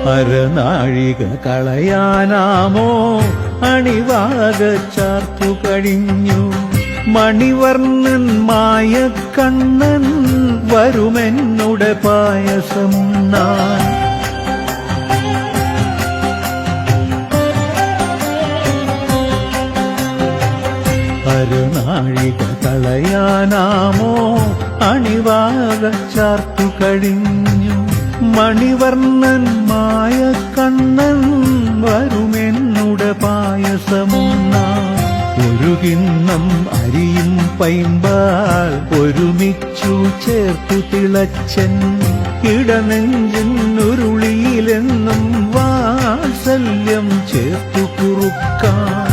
അരനാഴിക കളയാനാമോ അണിവാക ചാർത്തു കഴിഞ്ഞു. മണിവർണ്ണൻ മായക്കണ്ണൻ വരുമെന്നുടെ പായസമുണ്ണാൻ. അരനാഴിക കളയാനാമോ അണിവാക ചാർത്തു കഴിഞ്ഞു. മണിവർണ്ണൻ മായക്കണ്ണൻ വരുമെന്നുടെ പായസമുണ്ണാൻ. ഒരു കിണ്ണം അരിയും പൈമ്പാൽ ഒരുമിച്ചു ചേർത്തു തിളച്ചൻ. ഇടനെഞ്ചിനുരുളിയിലെന്നും വാത്സല്യം ചേർത്തു കുറുക്കാൻ.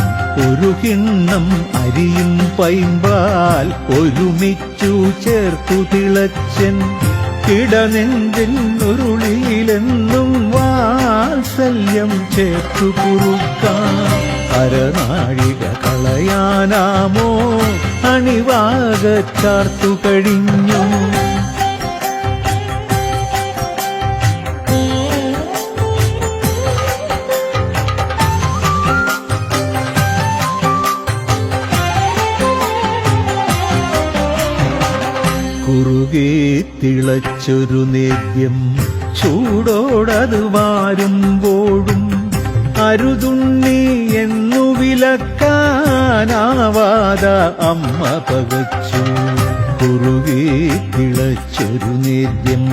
ഒരു കിണ്ണം അരിയും പൈമ്പാൽ ഒരുമിച്ചു ചേർത്തു തിളച്ചൻ. ഇടനെഞ്ചിനുരുളിയിലെന്നും വാത്സല്യം ചേർത്തു കുറുക്കാൻ. അരനാഴിക കളയാനാമോ അണിവാക ചാർത്തു കഴിഞ്ഞു. കുറുകെ തിളച്ചൊരു നേദ്യം ചൂടോടത് വാരുമ്പോഴും അരുതുണ്ണി എന്നു വിലക്കാനാവാത അമ്മ പകച്ചു. കുറുകെ തിളച്ചൊരു നേദ്യം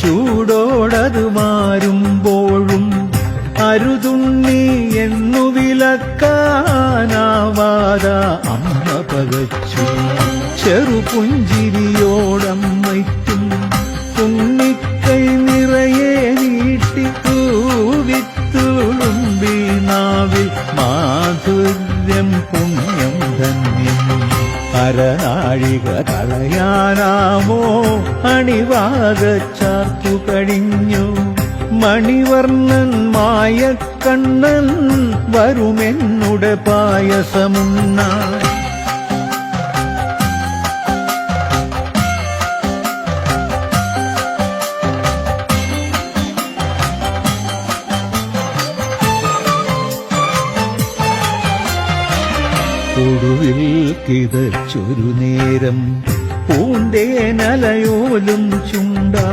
ചൂടോടത് മാറുമ്പോഴും അരുതുണ്ണി എന്നു വിലക്കാനാവാത അമ്മ പകച്ചു. ചെറുപുഞ്ചിരിയോടമ്മയ്ക്കും കുന്നിക്കൈ നിറയെ നീട്ടി തൂവിത്തുളുമ്പി നാവിൽ മാധുര്യം പുണ്യം ധന്യം. അരനാഴിക കളയാനാമോ അണിവാക ചാർത്തു കഴിഞ്ഞു. മണിവർണ്ണൻ മായക്കണ്ണൻ വരുമെന്നുടെ പായസമുണ്ണാൻ. ഒടുവിൽ കിതച്ചൊരു നേരം പൂന്തേനലയോലും ചുണ്ടാ.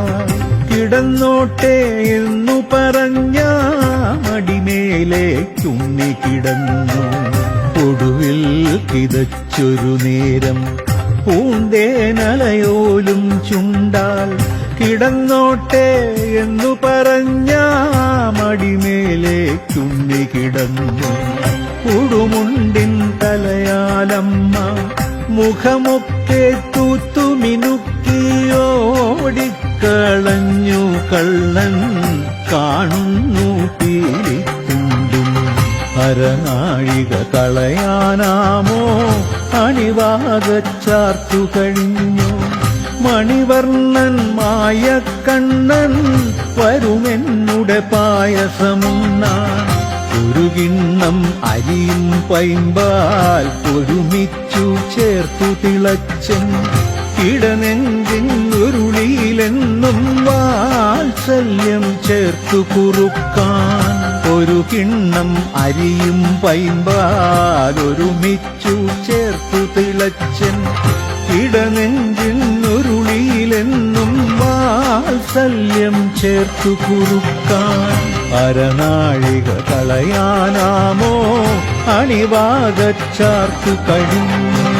കിടന്നോട്ടെ എന്നു പറഞ്ഞ മടിമേലേക്കുണ്ണി കിടന്നു. ഒടുവിൽ കിതച്ചൊരു നേരം പൂന്തേനലയോലും ചുണ്ടാൽ. കിടന്നോട്ടെ എന്നു പറഞ്ഞ മടിമേലേക്കുണ്ണി കിടന്നു. ഉടുമുണ്ടിൻ തലയാലമ്മ മുഖമൊക്കെ തൂത്തുമിനുക്കിയോടിക്കളഞ്ഞു. കള്ളൻ കാണുന്നു പീലിത്തുണ്ടും. അരനാഴിക കളയാനാമോ അണിവാക ചാർത്തു കഴിഞ്ഞു. മണിവർണ്ണൻ മായക്കണ്ണൻ വരുമെന്നുടെ പായസമുണ്ണാൻ. ഒരു കിണ്ണം അരിയും പൈമ്പാൽ ഒരുമിച്ചു ചേർത്തു തിളച്ചൻ. ഇടനെഞ്ചിനുരുളിയിലെന്നും വാത്സല്യം ചേർത്തു കുറുക്കാൻ. ഒരു കിണ്ണം അരിയും പൈമ്പാൽ ഒരുമിച്ചു ചേർത്തു തിളച്ചൻ. ഇടനെഞ്ചിനുരുളിയിലെന്നും വാത്സല്യം ചേർത്തു കുറുക്കാൻ. അരനാഴിക കളയാനാമോ അണിവാക ചാർത്തു കഴിഞ്ഞു.